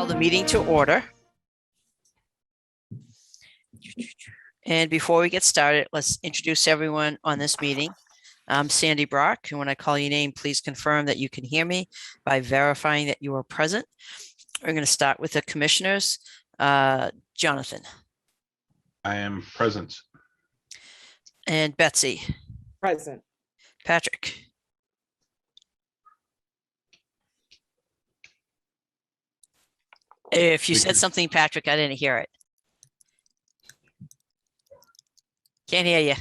Call the meeting to order. And before we get started, let's introduce everyone on this meeting. I'm Sandy Brock, and when I call your name, please confirm that you can hear me by verifying that you are present. We're going to start with the commissioners. Jonathan. I am present. And Betsy. Present. Patrick. If you said something, Patrick, I didn't hear it. Can't hear you.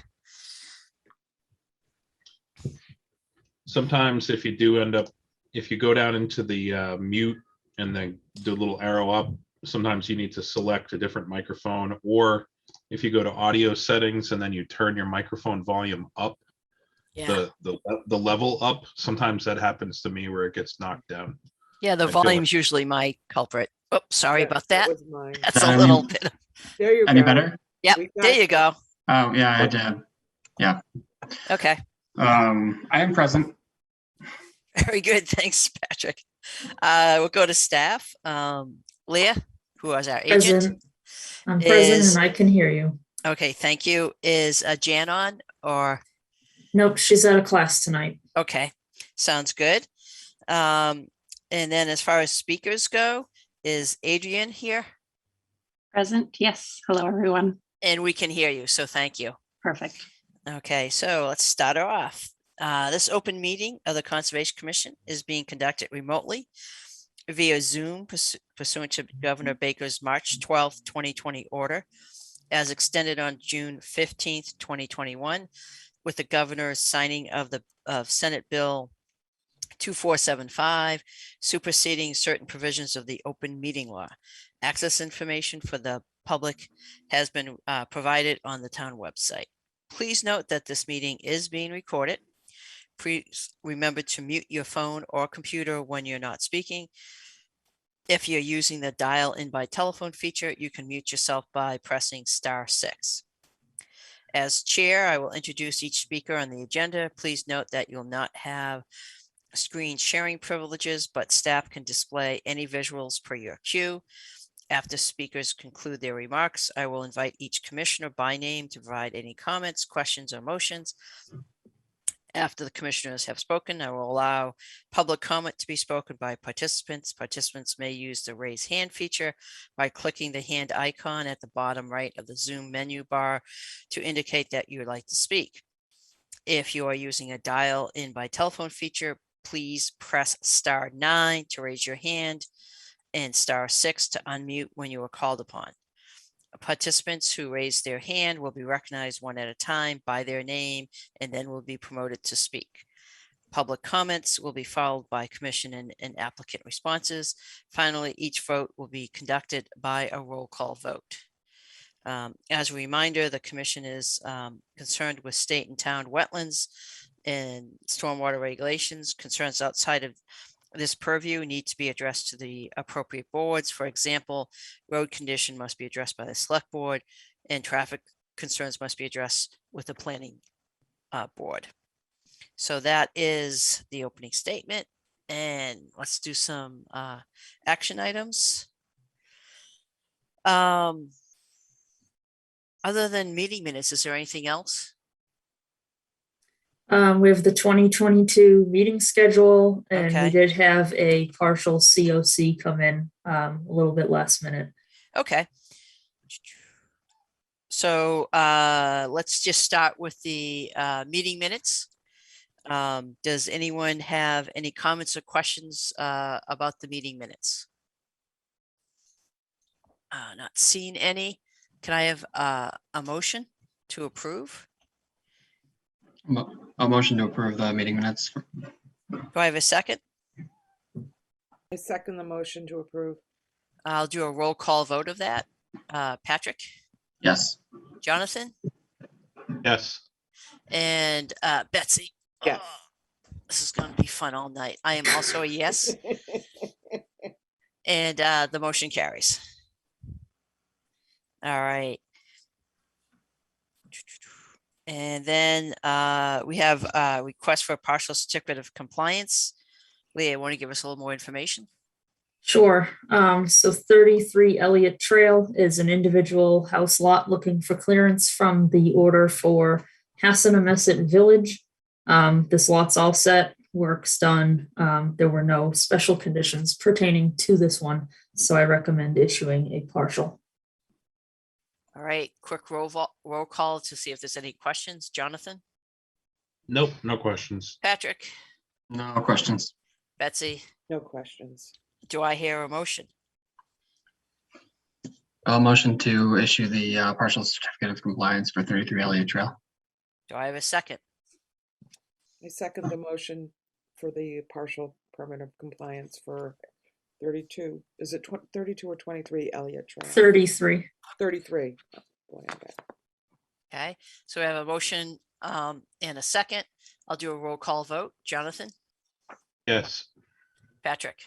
Sometimes if you do end up, if you go down into the mute and then do a little arrow up, sometimes you need to select a different microphone, or if you go to audio settings and then you turn your microphone volume up, the level up, sometimes that happens to me where it gets knocked down. Yeah, the volume's usually my culprit. Oh, sorry about that. That's a little bit. There you go. Any better? Yep, there you go. Oh, yeah, I did. Yeah. Okay. I am present. Very good. Thanks, Patrick. We'll go to staff. Leah, who was our agent? Present. I'm present and I can hear you. Okay, thank you. Is Jan on or? Nope, she's out of class tonight. Okay, sounds good. And then as far as speakers go, is Adrian here? Present, yes. Hello, everyone. And we can hear you, so thank you. Perfect. Okay, so let's start her off. This open meeting of the Conservation Commission is being conducted remotely via Zoom pursuant to Governor Baker's March 12th, 2020 order, as extended on June 15th, 2021, with the governor's signing of Senate Bill 2475, superseding certain provisions of the open meeting law. Access information for the public has been provided on the town website. Please note that this meeting is being recorded. Please remember to mute your phone or computer when you're not speaking. If you're using the dial in by telephone feature, you can mute yourself by pressing *6. As chair, I will introduce each speaker on the agenda. Please note that you'll not have screen sharing privileges, but staff can display any visuals per your cue. After speakers conclude their remarks, I will invite each commissioner by name to provide any comments, questions, or motions. After the commissioners have spoken, I will allow public comment to be spoken by participants. Participants may use the raise hand feature by clicking the hand icon at the bottom right of the Zoom menu bar to indicate that you would like to speak. If you are using a dial in by telephone feature, please press *9 to raise your hand and *6 to unmute when you are called upon. Participants who raise their hand will be recognized one at a time by their name and then will be promoted to speak. Public comments will be followed by commission and applicant responses. Finally, each vote will be conducted by a roll call vote. As a reminder, the commission is concerned with state and town wetlands and stormwater regulations. Concerns outside of this purview need to be addressed to the appropriate boards. For example, road condition must be addressed by the select board and traffic concerns must be addressed with the planning board. So that is the opening statement, and let's do some action items. Other than meeting minutes, is there anything else? We have the 2022 meeting schedule, and Okay. we did have a partial COC come in a little bit last minute. Okay. So let's just start with the meeting minutes. Does anyone have any comments or questions about the meeting minutes? Not seeing any. Can I have a motion to approve? A motion to approve the meeting minutes. Do I have a second? I second the motion to approve. I'll do a roll call vote of that. Patrick, Yes. Jonathan, Yes. and Betsy. Yes. Oh, this is going to be fun all night. I am also a yes. And the motion carries. All right. And then we have a request for a partial certificate of compliance. Leah, want to give us a little more information? Sure. So 33 Elliott Trail is an individual house lot looking for clearance from the order for Hassanamesset Village. This lot's all set, work's done. There were no special conditions pertaining to this one, so I recommend issuing a partial. All right, quick roll call to see if there's any questions. Jonathan, Nope, no questions. Patrick, No questions. Betsy, No questions. do I hear a motion? I'll motion to issue the partial certificate of compliance for 33 Elliott Trail. Do I have a second? I second the motion for the partial permit of compliance for 32. Is it 32 or 23 Elliott Trail? 33. 33. Oh, boy, I'm bad. Okay, so we have a motion and a second. I'll do a roll call vote. Jonathan, Yes. Patrick,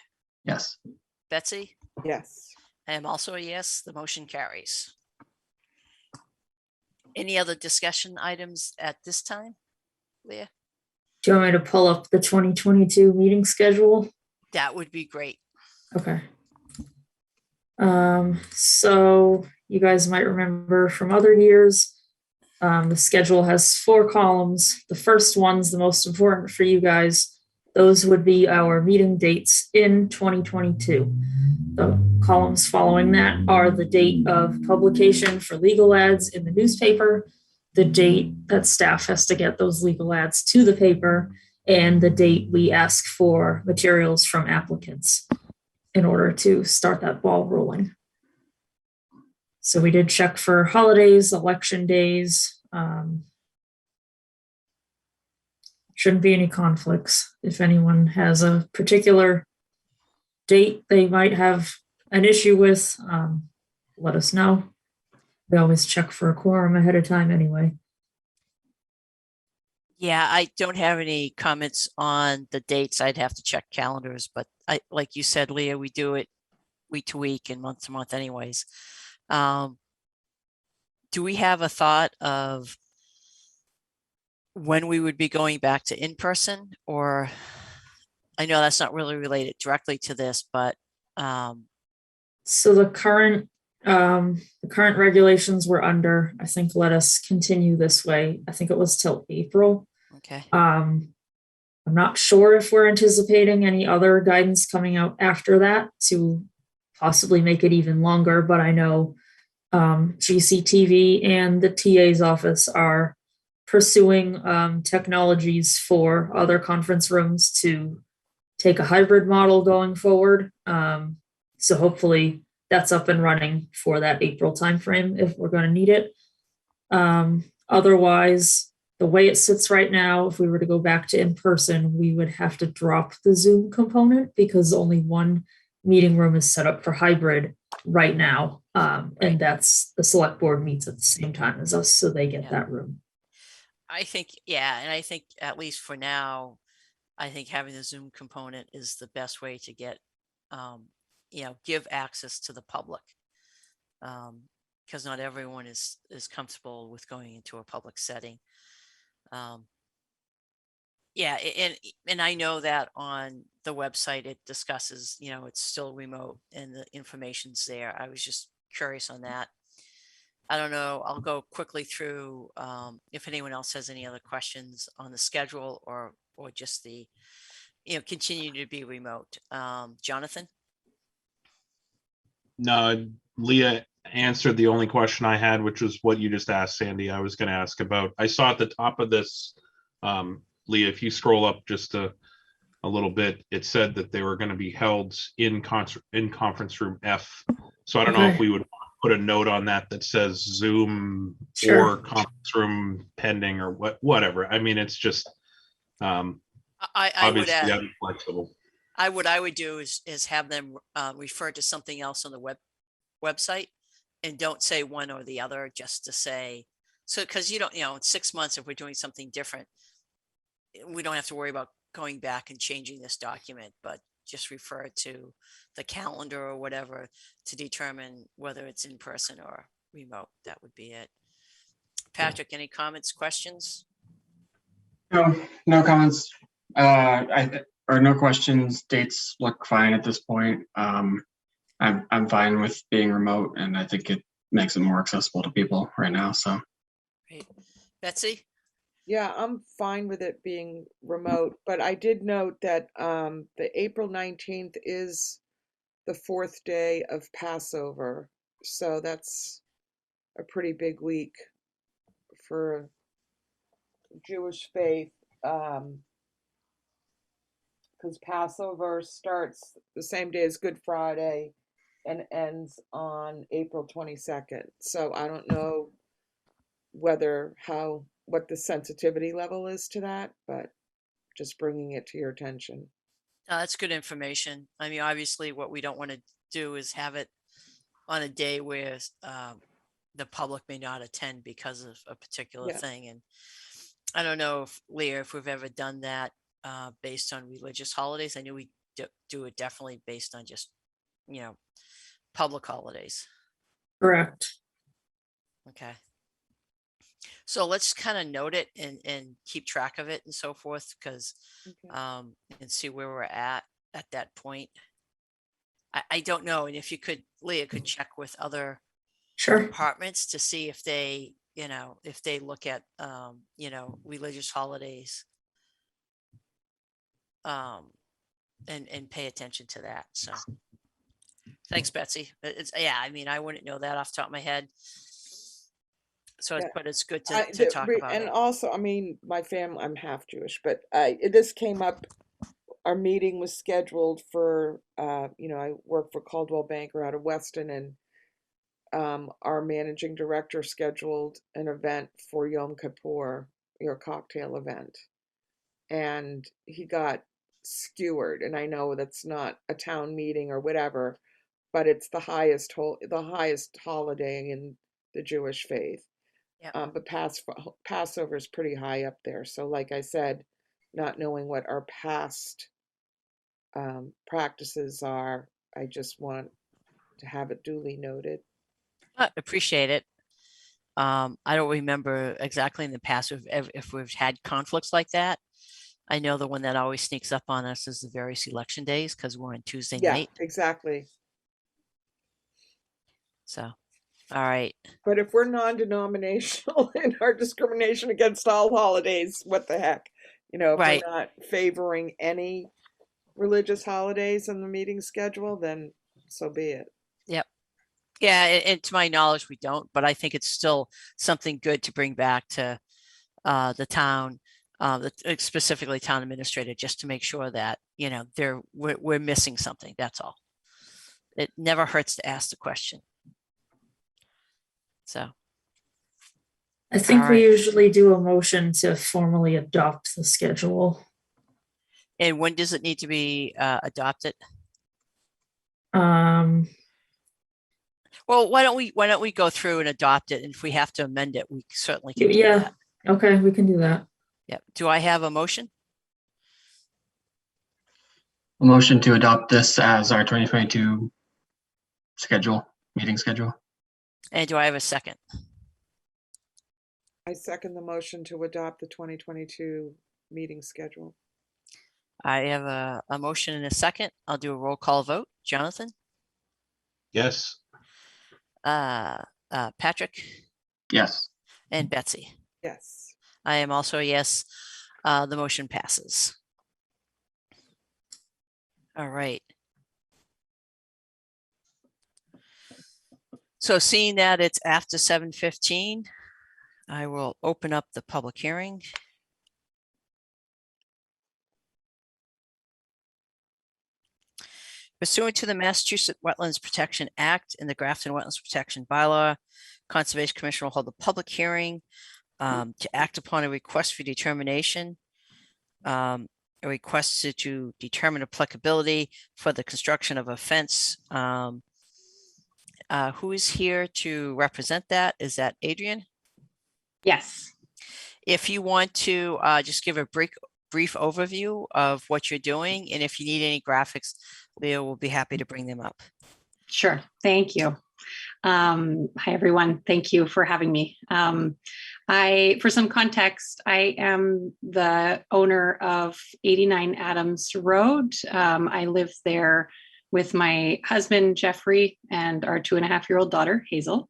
Yes. Betsy, Yes. I am also a yes. The motion carries. Any other discussion items at this time, Leah? Do you want me to pull up the 2022 meeting schedule? That would be great. Okay. So you guys might remember from other years, the schedule has 4 columns. The first one's the most important for you guys. Those would be our meeting dates in 2022. The columns following that are the date of publication for legal ads in the newspaper, the date that staff has to get those legal ads to the paper, and the date we ask for materials from applicants in order to start that ball rolling. So we did check for holidays, election days. Shouldn't be any conflicts. If anyone has a particular date they might have an issue with, let us know. We always check for a quorum ahead of time anyway. Yeah, I don't have any comments on the dates. I'd have to check calendars, but like you said, Leah, we do it week to week and month to month anyways. Do we have a thought of when we would be going back to in-person? Or I know that's not really related directly to this, but So the current regulations we're under, I think, let us continue this way. I think it was till April. okay. I'm not sure if we're anticipating any other guidance coming out after that to possibly make it even longer, but I know GCTV and the TA's office are pursuing technologies for other conference rooms to take a hybrid model going forward. So hopefully that's up and running for that April timeframe if we're going to need it. Otherwise, the way it sits right now, if we were to go back to in person, we would have to drop the Zoom component because only one meeting room is set up for hybrid right now. And that's the select board meets at the same time as us, so they get Yeah. that room. I think, yeah, and I think at least for now, I think having the Zoom component is the best way to get, give access to the public. Because not everyone is comfortable with going into a public setting. Yeah, and I know that on the website it discusses, it's still remote and the information's there. I was just curious on that. I don't know. I'll go quickly through if anyone else has any other questions on the schedule or just the, continue to be remote. Jonathan? No, Leah answered the only question I had, which was what you just asked, Sandy. I was going to ask about. I saw at the top of this, Leah, if you scroll up just a little bit, it said that they were going to be held in conference room F. So I don't know if Okay. we would put a note on that says Zoom Sure. or conference room pending or whatever. I mean, it's just I would obviously add, I'm flexible. what I would do is have them refer to something else on the website and don't say one or the other, just to say, so, because you don't, in 6 months, if we're doing something different, we don't have to worry about going back and changing this document, but just refer to the calendar or whatever to determine whether it's in person or remote. That would be it. Patrick, any comments, questions? No comments. are no questions. Dates look fine at this point. I'm fine with being remote, and I think it makes it more accessible to people right now. So Great. Betsy? Yeah, I'm fine with it being remote, but I did note that the April 19th is the fourth day of Passover. So that's a pretty big week for Jewish faith. Because Passover starts the same day as Good Friday and ends on April 22nd. So I don't know what the sensitivity level is to that, but just bringing it to your attention. That's good information. I mean, obviously, what we don't want to do is have it on a day where the public may not attend because of a particular Yeah. thing. And I don't know if, Leah, if we've ever done that based on religious holidays. I knew we do it definitely based on just, public holidays. Correct. Okay. So let's kind of note it and keep track of it and so forth, because Okay. and see where we're at that point. I don't know. And if you could, Leah could check with other Sure. departments to see if they, if they look at, religious holidays. And pay attention to that. So thanks, Betsy. Yeah, I mean, I wouldn't know that off the top of my head. So, Yeah. but it's good to talk about And it. also, I mean, my family, I'm half Jewish, but this came up. Our meeting was scheduled for, I work for Caldwell Banker out of Weston, and our managing director scheduled an event for Yom Kippur, your cocktail event, and he got skewered. And I know that's not a town meeting or whatever, but it's the highest holiday in the Jewish faith. Yeah. But Passover is pretty high up there. So, like I said, not knowing what our past practices are, I just want to have it duly noted. Appreciate it. I don't remember exactly in the past if we've had conflicts like that. I know the one that always sneaks up on us is the various election days because we're on Tuesday Yeah, night. exactly. So, all right. But if we're non-denominational in our discrimination against all holidays, what the heck? If Right. we're not favoring any religious holidays in the meeting schedule, then so be it. Yep. Yeah. And to my knowledge, we don't, but I think it's still something good to bring back to the town, specifically town administrator, just to make sure that, we're missing something. That's all. It never hurts to ask the question. So, I think All we right. usually do a motion to formally adopt the schedule. and when does it need to be adopted? Um, Well, why don't we go through and adopt it? And if we have to amend it, we certainly can do yeah, that. okay, we can do that. Yep. Do I have a motion? a motion to adopt this as our 2022 meeting schedule. And do I have a second? I second the motion to adopt the 2022 meeting schedule. I have a motion and a second. I'll do a roll call vote. Jonathan? Yes. Patrick? Yes. And Betsy? Yes. I am also a yes. The motion passes. All right. So seeing that it's after 7:15, I will open up the public hearing. Pursuant to the Massachusetts Wetlands Protection Act and the Grafton Wetlands Protection Bylaw, Conservation Commission will hold a public hearing to act upon a request for determination, a request to determine applicability for the construction of a fence. Who is here to represent that? Is that Adrian? Yes. If you want to just give a brief overview of what you're doing, and if you need any graphics, Leo will be happy to bring them up. Sure. Thank you. Hi, everyone. Thank you for having me. For some context, I am the owner of 89 Adams Road. I live there with my husband, Jeffrey, and our 2.5-year-old daughter, Hazel.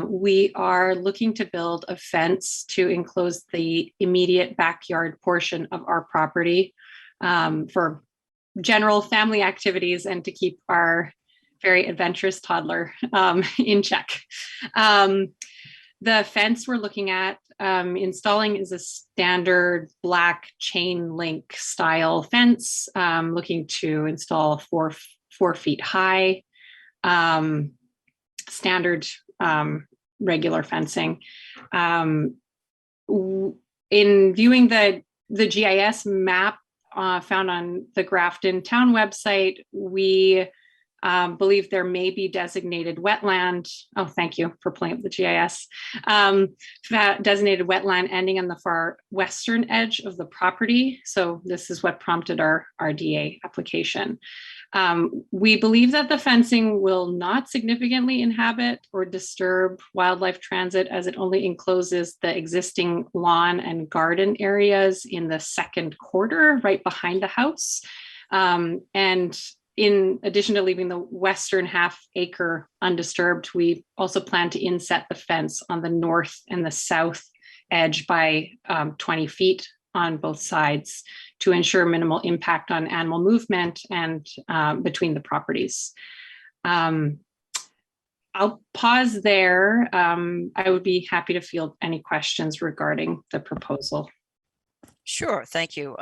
We are looking to build a fence to enclose the immediate backyard portion of our property for general family activities and to keep our very adventurous toddler in check. The fence we're looking at installing is a standard black chain link style fence, looking to install 4 feet high, standard regular fencing. In viewing the GIS map found on the Grafton Town website, we believe there may be designated wetland. Oh, thank you for pulling up the GIS. Designated wetland ending on the far western edge of the property. So this is what prompted our RDA application. We believe that the fencing will not significantly inhabit or disturb wildlife transit, as it only encloses the existing lawn and garden areas in the second quarter right behind the house. And in addition to leaving the western half-acre undisturbed, we also plan to inset the fence on the north and the south edge by 20 feet on both sides to ensure minimal impact on animal movement and between the properties. I'll pause there. I would be happy to field any questions regarding the proposal. Sure, thank you.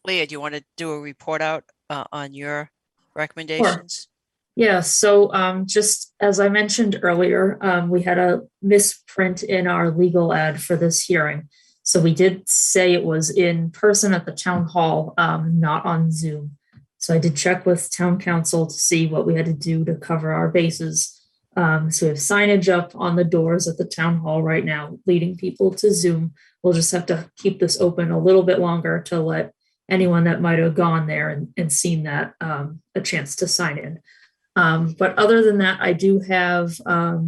Leah, do you want to do a report out on your recommendations? Yeah, so just as I mentioned earlier, we had a misprint in our legal ad for this hearing. So we did say it was in person at the town hall, not on Zoom. So I did check with town council to see what we had to do to cover our bases. So we have signage up on the doors at the town hall right now, leading people to Zoom. We'll just have to keep this open a little bit longer to let anyone that might have gone there and seen that a chance to sign in. But other than that, I do have a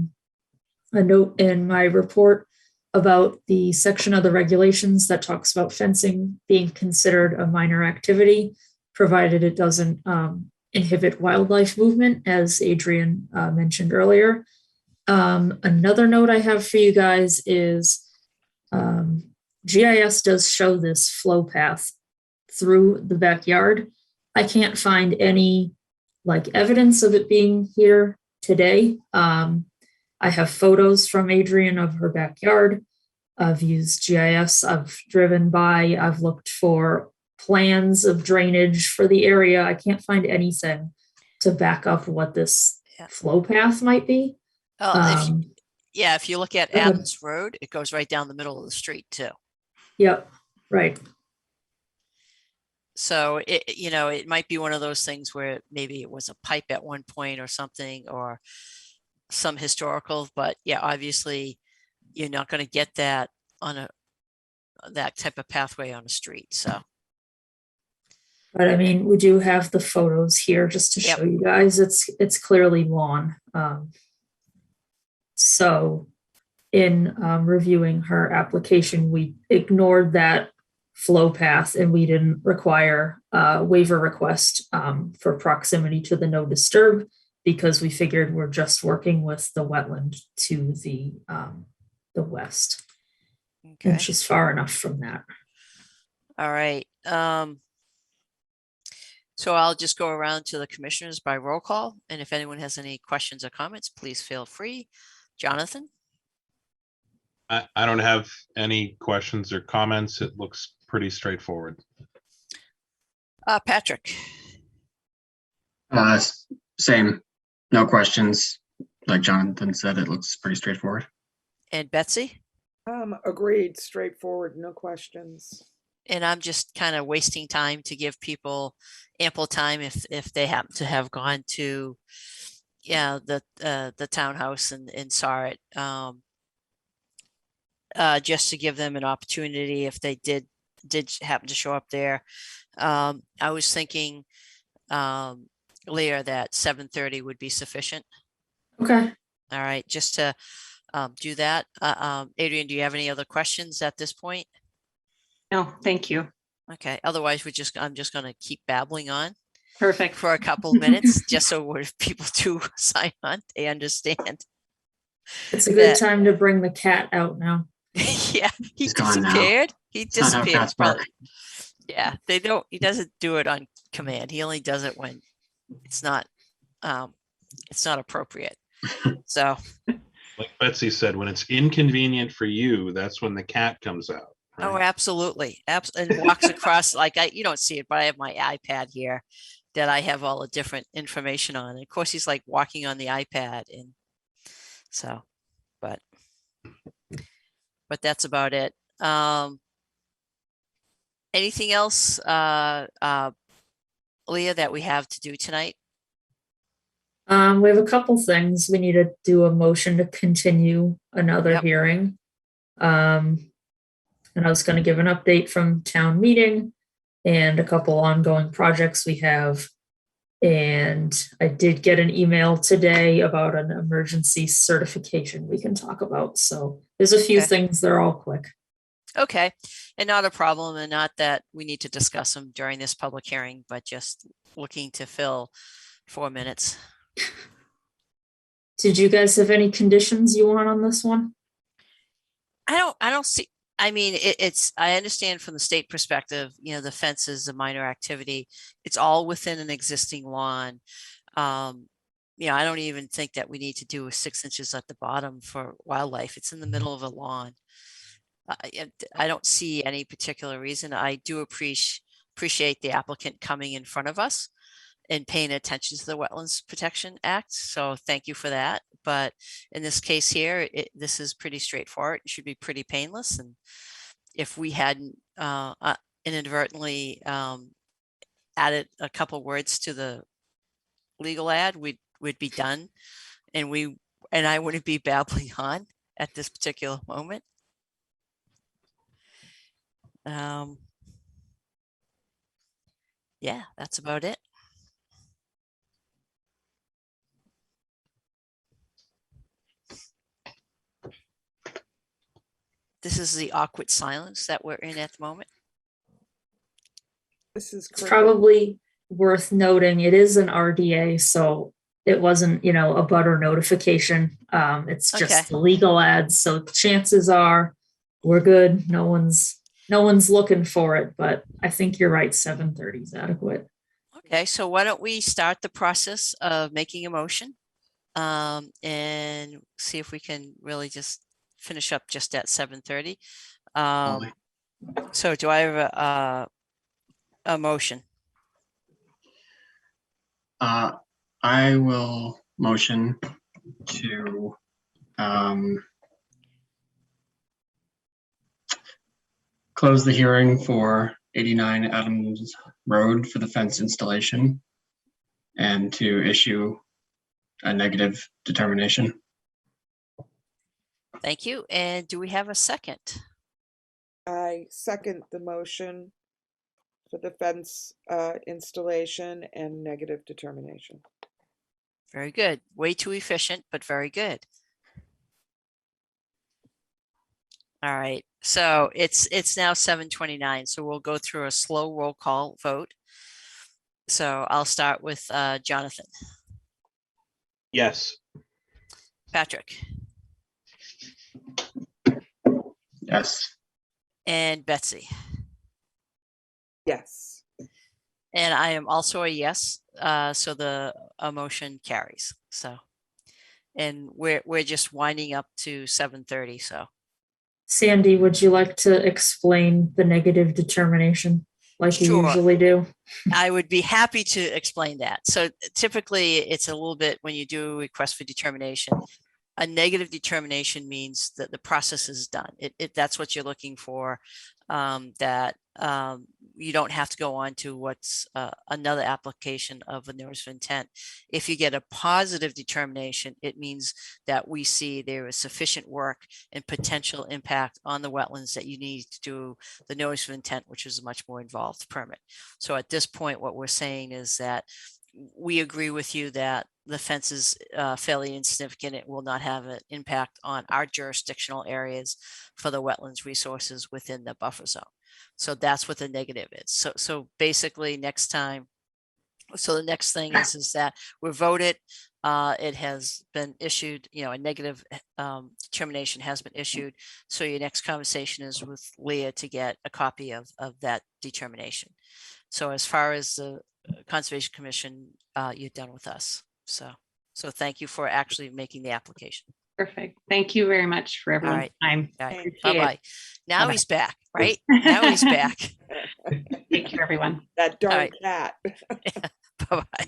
note in my report about the section of the regulations that talks about fencing being considered a minor activity, provided it doesn't inhibit wildlife movement, as Adrian mentioned earlier. Another note I have for you guys is GIS does show this flow path through the backyard. I can't find any evidence of it being here today. I have photos from Adrian of her backyard. I've used GIS. I've driven by. I've looked for plans of drainage for the area. I can't find anything to back up what this flow path might be. If you look at Adams Road, it goes right down the middle of the street too. Yep, right. So it might be one of those things where maybe it was a pipe at one point or something, or some historical, but yeah, obviously you're not going to get that on that type of pathway on a street. So, but I mean, we do have the photos here just to show you guys. It's clearly lawn. So in reviewing her application, we ignored that flow path and we didn't require a waiver request for proximity to the no disturb, because we figured we're just working with the wetland to the west. okay. And she's far enough from that. All right. So I'll just go around to the commissioners by roll call. And if anyone has any questions or comments, please feel free. Jonathan? I don't have any questions or comments. It looks pretty straightforward. Patrick? Same, no questions. Like Jonathan said, it looks pretty straightforward. And Betsy? Agreed, straightforward, no questions. And I'm just kind of wasting time to give people ample time if they happen to have gone to the townhouse and saw it, just to give them an opportunity if they did happen to show up there. I was thinking, Leah, that 7:30 would be sufficient. Okay. All right, just to do that. Adrian, do you have any other questions at this point? No, thank you. Okay, otherwise I'm just gonna keep babbling on Perfect. for a couple minutes, just so if people do sign on, they understand. It's a good that- time to bring the cat out now. Yeah, he He's gone now. disappeared. He It's not how disappeared. cats work. Probably. Yeah, he doesn't do it on command. He only does it when it's not appropriate. So, Like Betsy said, when it's inconvenient for you, that's when the cat comes out. oh, right? absolutely. And walks across you don't see it, but I have my iPad here that I have all the different information on. And of course, he's like walking on the iPad. And so, but that's about it. Anything else, Leah, that we have to do tonight? We have a couple things. We need to do a motion to continue another Yep. hearing. And I was going to give an update from town meeting and a couple ongoing projects we have. And I did get an email today about an emergency certification we can talk about. So there's a few Okay. things, they're all quick. Okay, and not a problem, and not that we need to discuss them during this public hearing, but just looking to fill 4 minutes. Did you guys have any conditions you want on this one? I don't see, I mean, I understand from the state perspective, the fence is a minor activity. It's all within an existing lawn. I don't even think that we need to do 6 inches at the bottom for wildlife. It's in the middle of a lawn. I don't see any particular reason. I do appreciate the applicant coming in front of us and paying attention to the Wetlands Protection Act. So thank you for that. But in this case here, this is pretty straightforward. It should be pretty painless. And if we hadn't inadvertently added a couple words to the legal ad, we'd be done. And I wouldn't be babbling on at this particular moment. Yeah, that's about it. This is the awkward silence that we're in at the moment. This is It's cricket. probably worth noting, it is an RDA, so it wasn't, a butter notification. It's just Okay. the legal ads, so chances are we're good. No one's looking for it, but I think you're right, 7:30 is adequate. Okay, so why don't we start the process of making a motion and see if we can really just finish up just at 7:30. So do I have a motion? I will motion to close the hearing for 89 Adams Road for the fence installation and to issue a negative determination. Thank you. And do we have a second? I second the motion for the fence installation and negative determination. Very good. Way too efficient, but very good. All right, so it's now 7:29, so we'll go through a slow roll call vote. So I'll start with Jonathan. Yes. Patrick. Yes. And Betsy. Yes. And I am also a yes, so the motion carries. So, and we're just winding up to 7:30. So, Sandy, would you like to explain the negative determination like you Sure. usually do? I would be happy to explain that. So typically, it's a little bit when you do a request for determination. A negative determination means that the process is done. That's what you're looking for. That you don't have to go on to what's another application of a notice of intent. If you get a positive determination, it means that we see there is sufficient work and potential impact on the wetlands that you need to do the notice of intent, which is a much more involved permit. So at this point, what we're saying is that we agree with you that the fence is fairly insignificant. It will not have an impact on our jurisdictional areas for the wetlands resources within the buffer zone. So that's what the negative is. So basically next time, so the next thing is that we're voted. It has been issued, a negative determination has been issued. So your next conversation is with Leah to get a copy of that determination. So as far as the Conservation Commission, you're done with us. So thank you for actually making the application. Perfect. Thank you very much for everyone's right. time. All right. Thank Appreciate it. Bye-bye. Now Bye-bye. he's back, right? Now he's back. Take care, everyone. That darn right. cat. Bye-bye.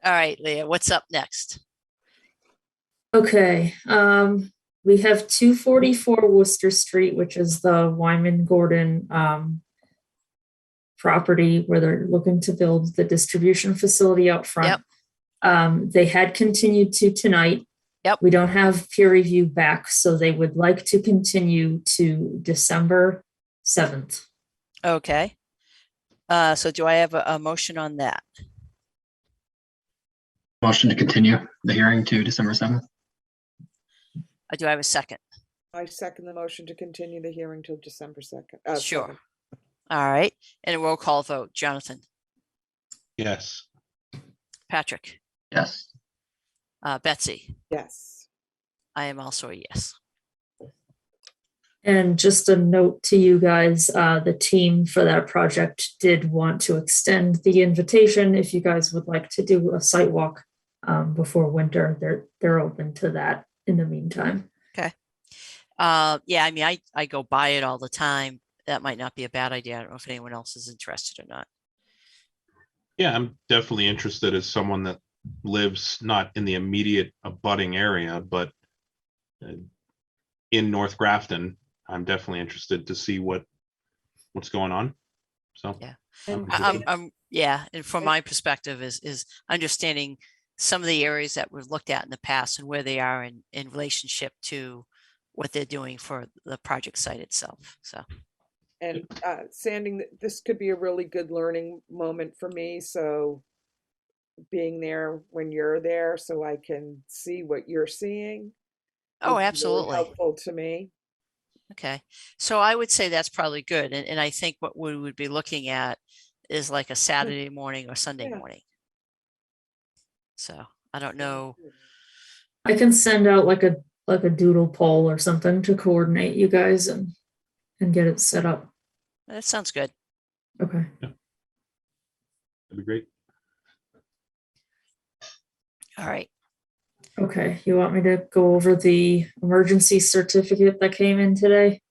All right, Leah, what's up next? Okay, we have 244 Worcester Street, which is the Wyman Gordon property where they're looking to build the distribution facility out front. They had continued to tonight. Yep. We don't have peer review back, so they would like to continue to December 7th. Okay. So do I have a motion on that? Motion to continue the hearing to December 7th. Do I have a second? I second the motion to continue the hearing till December 2nd. Sure. 7th. All right. And a roll call vote. Jonathan, Yes. Patrick, Yes. Betsy. Yes. I am also a yes. And just a note to you guys, the team for that project did want to extend the invitation. If you guys would like to do a site walk before winter, they're open to that in the meantime. Okay. Yeah, I mean, I go by it all the time. That might not be a bad idea. I don't know if anyone else is interested or not. Yeah, I'm definitely interested as someone that lives not in the immediate abutting area, but in North Grafton. I'm definitely interested to see what's going on. So Yeah. And Yeah, and from my perspective is understanding some of the areas that we've looked at in the past and where they are in relationship to what they're doing for the project site itself. So and sanding, this could be a really good learning moment for me. So being there when you're there so I can see what you're seeing. oh, would be really absolutely. helpful to me. Okay, so I would say that's probably good. And I think what we would be looking at is like a Saturday morning or Sunday Yeah. morning. So I don't know. I can send out like a doodle poll or something to coordinate you guys and get it set up. That sounds good. Okay. that'd be great. All right. Okay. You want me to go over the emergency certificate that came in today?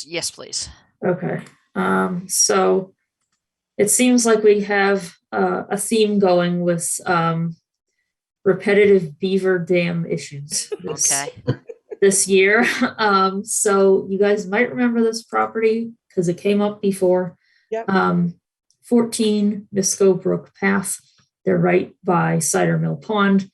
Yes, please. Okay. So it seems like we have a theme going with repetitive beaver dam issues Okay. this year. So you guys might remember this property because it came up before. Yep. 14 Misco Brook Path. They're right by Cider Mill Pond.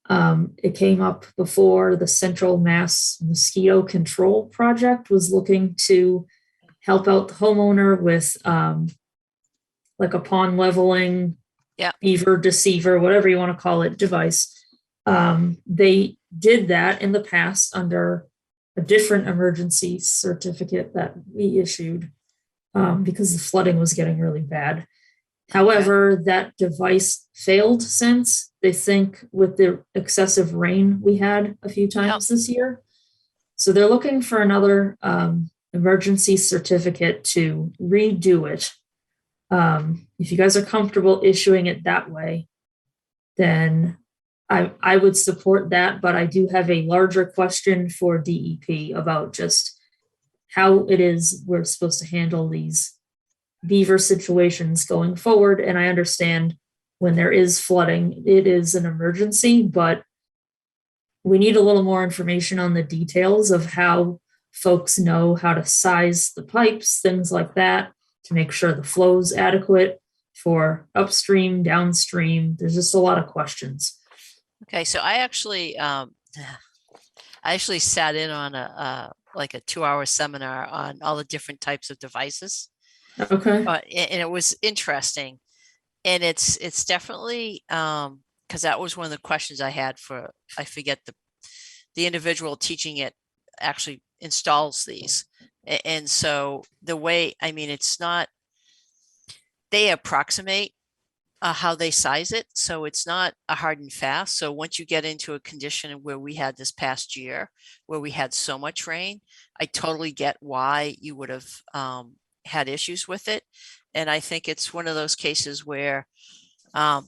It came up before the Central Mass Mosquito Control Project was looking to help out the homeowner with like a pond leveling, beaver deceiver, whatever you want to call it, device. They did that in the past under a different emergency certificate that we issued because the flooding was getting really bad. However, that device failed since. They think with the excessive rain we had a few times this year. So they're looking for another emergency certificate to redo it. If you guys are comfortable issuing it that way, then I would support that, but I do have a larger question for DEP about just how it is we're supposed to handle these beaver situations going forward. And I understand when there is flooding, it is an emergency, but we need a little more information on the details of how folks know how to size the pipes, things like that, to make sure the flow's adequate for upstream, downstream. There's just a lot of questions. Okay, so I actually sat in on like a 2-hour seminar on all the different types of devices. Okay. And it was interesting. And it's definitely, because that was one of the questions I had for, I forget the individual teaching it actually installs these. And so the way, I mean, it's not, they approximate how they size it. So it's not a hard and fast. So once you get into a condition where we had this past year, where we had so much rain, I totally get why you would have had issues with it. And I think it's one of those cases where, you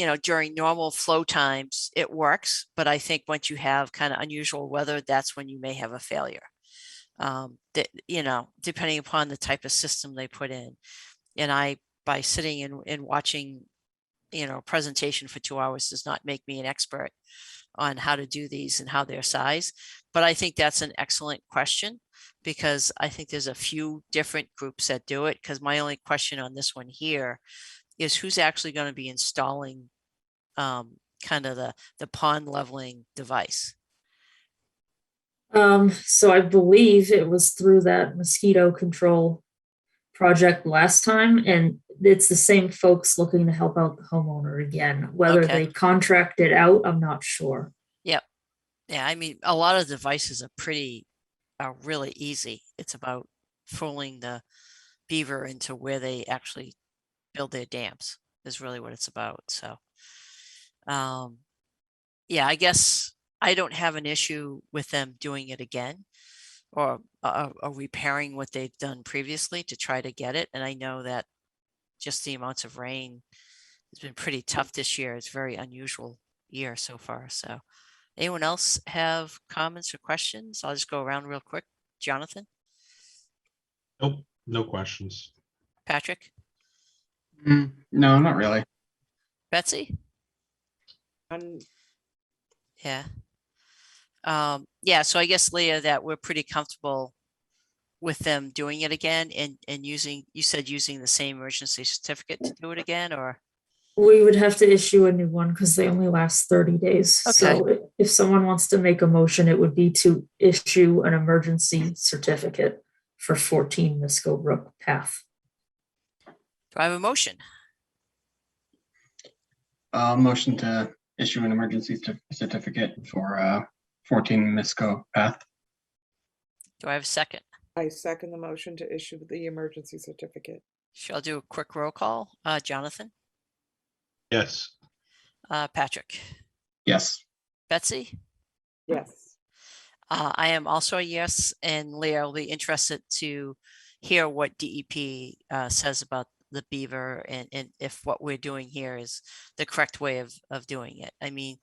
know, during normal flow times, it works. But I think once you have kind of unusual weather, that's when you may have a failure. That, you know, depending upon the type of system they put in. And by sitting and watching, you know, a presentation for 2 hours does not make me an expert on how to do these and how they're sized. But I think that's an excellent question, because I think there's a few different groups that do it. Because my only question on this one here is who's actually going to be installing kind of the pond leveling device. So I believe it was through that mosquito control project last time, and it's the same folks looking to help out the homeowner again. Whether Okay. they contract it out, I'm not sure. Yeah, I mean, a lot of devices are really easy. It's about fooling the beaver into where they actually build their dams is really what it's about. So, yeah, I guess I don't have an issue with them doing it again, or repairing what they've done previously to try to get it. And I know that just the amounts of rain has been pretty tough this year. It's a very unusual year so far. So anyone else have comments or questions? I'll just go around real quick. Jonathan, Nope, no questions. Patrick, No, not really. Betsy? And Yeah. Yeah, so I guess, Leah, that we're pretty comfortable with them doing it again and using, you said using the same emergency certificate to do it again, or? We would have to issue a new one because they only last 30 days. Okay. So if someone wants to make a motion, it would be to issue an emergency certificate for 14 Misco Brook Path. Do I have a motion? Motion to issue an emergency certificate for 14 Misco Path. Do I have a second? I second the motion to issue the emergency certificate. Shall do a quick roll call. Jonathan, Yes, Patrick, Yes. Betsy? Yes. I am also a yes, and Leah will be interested to hear what DEP says about the beaver and if what we're doing here is the correct way of doing it. I mean,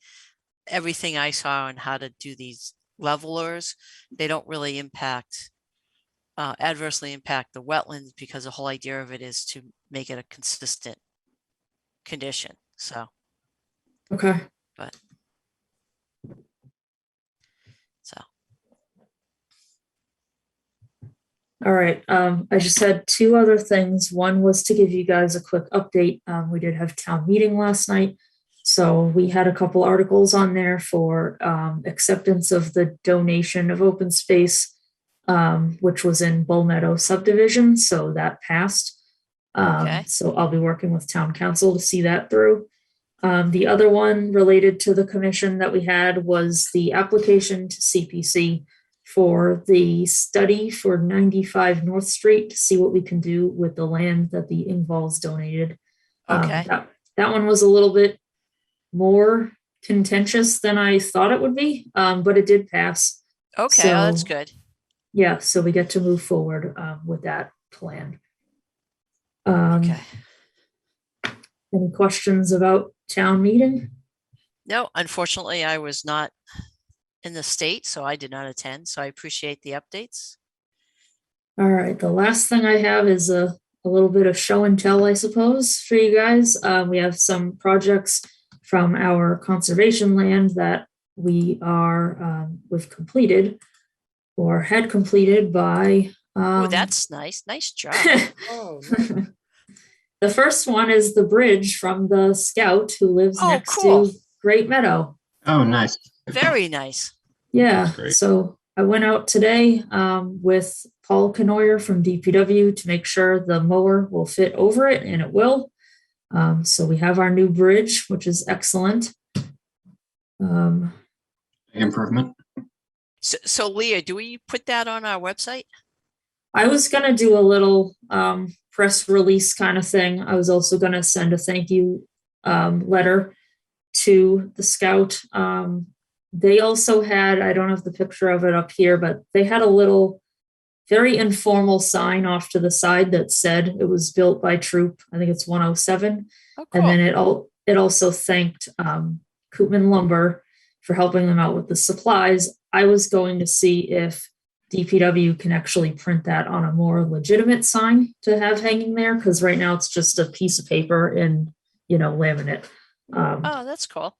everything I saw on how to do these levelers, they don't really adversely impact the wetlands, because the whole idea of it is to make it a consistent condition. So, Okay. so All right. I just had two other things. One was to give you guys a quick update. We did have town meeting last night. So we had a couple articles on there for acceptance of the donation of open space, which was in Bull Meadow subdivision. So that passed. Okay. So I'll be working with town council to see that through. The other one related to the commission that we had was the application to CPC for the study for 95 North Street to see what we can do with the land that the Ingvalls donated. Okay. That one was a little bit more contentious than I thought it would be, but it did pass. Okay, oh, that's So- good. Yeah, so we get to move forward with that plan. Okay. Any questions about town meeting? No, unfortunately, I was not in the state, so I did not attend. So I appreciate the updates. All right, the last thing I have is a little bit of show and tell, I suppose, for you guys. We have some projects from our conservation land that we've completed or had completed by. Oh, that's nice. Nice job. Oh, nice. The first one is the bridge from the scout who lives Oh, next cool. to Great Meadow. Oh, nice. Very nice. Yeah, Great. so I went out today with Paul Canoyer from DPW to make sure the mower will fit over it, and it will. So we have our new bridge, which is excellent. Big improvement. So Leah, do we put that on our website? I was gonna do a little press release kind of thing. I was also gonna send a thank you letter to the Scout. They also had, I don't have the picture of it up here, but they had a little very informal sign off to the side that said it was built by Troop. I think it's 107. Oh, And then cool. it also thanked Koopman Lumber for helping them out with the supplies. I was going to see if DPW can actually print that on a more legitimate sign to have hanging there, because right now it's just a piece of paper and, laminate. Oh, that's cool.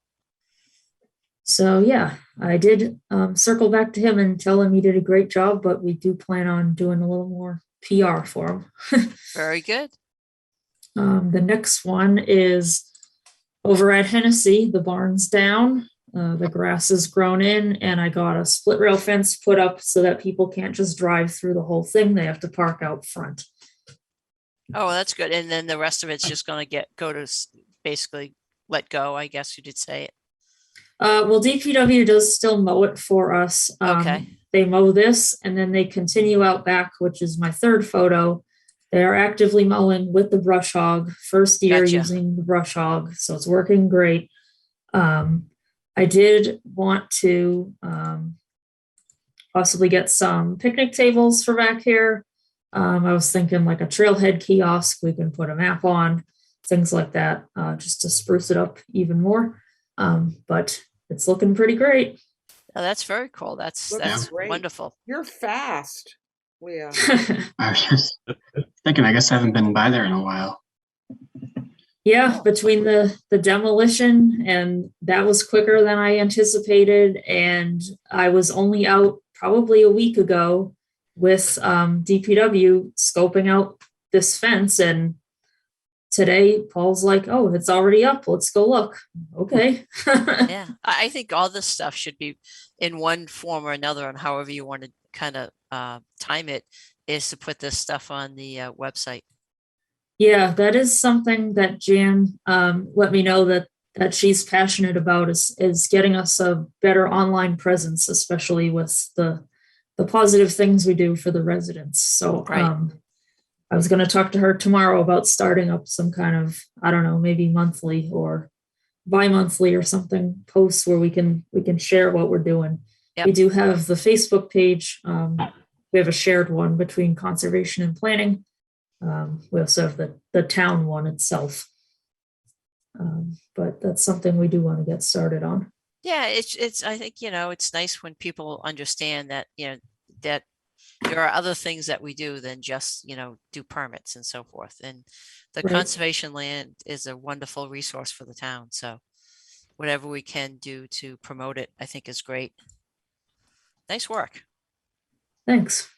So yeah, I did circle back to him and tell him he did a great job, but we do plan on doing a little more PR for him. Very good. The next one is over at Hennessy. The barn's down, the grass is grown in, and I got a split rail fence put up so that people can't just drive through the whole thing. They have to park out front. Oh, that's good. And then the rest of it's just going to go to basically let go, I guess you did say it. Well, DPW does still mow it for us. Okay. They mow this and then they continue out back, which is my third photo. They are actively mowing with the brush hog. First year Gotcha. using the brush hog, so it's working great. I did want to possibly get some picnic tables for back here. I was thinking like a trailhead kiosk we can put a map on, things like that, just to spruce it up even more. But it's looking pretty great. Oh, that's very cool. Looks That's great. wonderful. You're fast, Leah. I was just thinking, I guess I haven't been by there in a while. Yeah, between the demolition, and that was quicker than I anticipated. And I was only out probably a week ago with DPW scoping out this fence, and today Paul's like, "Oh, it's already up. Let's go look." Okay. Yeah. I think all this stuff should be in one form or another, and however you want to kind of time it, is to put this stuff on the website. Yeah, that is something that Jan let me know that she's passionate about, is getting us a better online presence, especially with the positive things we do for the residents. So Right. I was going to talk to her tomorrow about starting up some kind of, I don't know, maybe monthly or bi-monthly or something, posts where we can share what we're doing. Yep. We do have the Facebook page. We have a shared one between conservation and planning. We also have the town one itself. But that's something we do want to get started on. Yeah, it's I think, it's nice when people understand that, that there are other things that we do than just, do permits and so forth. And the Right. conservation land is a wonderful resource for the town. So whatever we can do to promote it, I think is great. Nice work. Thanks.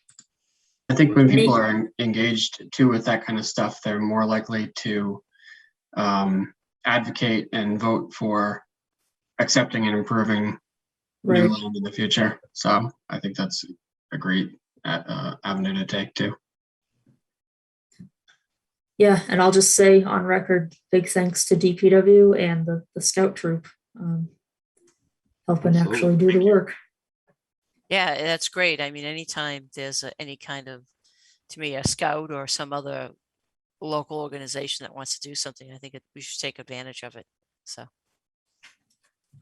I think when people Any- are engaged too with that kind of stuff, they're more likely to advocate and vote for accepting and improving new Right. land in the future. So I think that's a great avenue to take too. Yeah, and I'll just say on record, big thanks to DPW and the Scout troop, helping Absolutely. actually do the work. Yeah, that's great. I mean, anytime there's any kind of, to me, a scout or some other local organization that wants to do something, I think we should take advantage of it. So,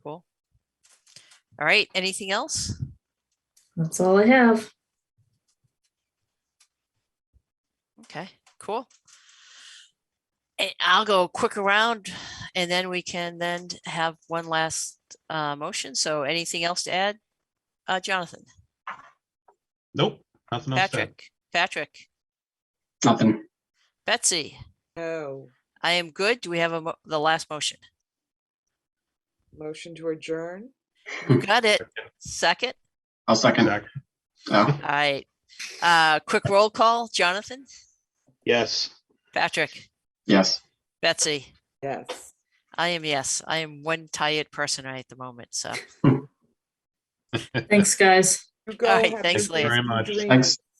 cool. All right, anything else? That's all I have. Okay, cool. And I'll go quick around and then we can then have one last motion. So anything else to add? Jonathan, Nope, nothing else. to add. Patrick, Nothing. Betsy, No. I am good. Do we have the last motion? Motion to adjourn? You got it. Second. I'll second. Zach? Oh, All right. Quick roll call. Jonathan, Yes. Patrick, yes. Betsy. Yes. I am yes. I am one tired person right at the moment. So Thanks, guys. You go. All right, have thanks, a Leah. Very good much. dream. Thanks.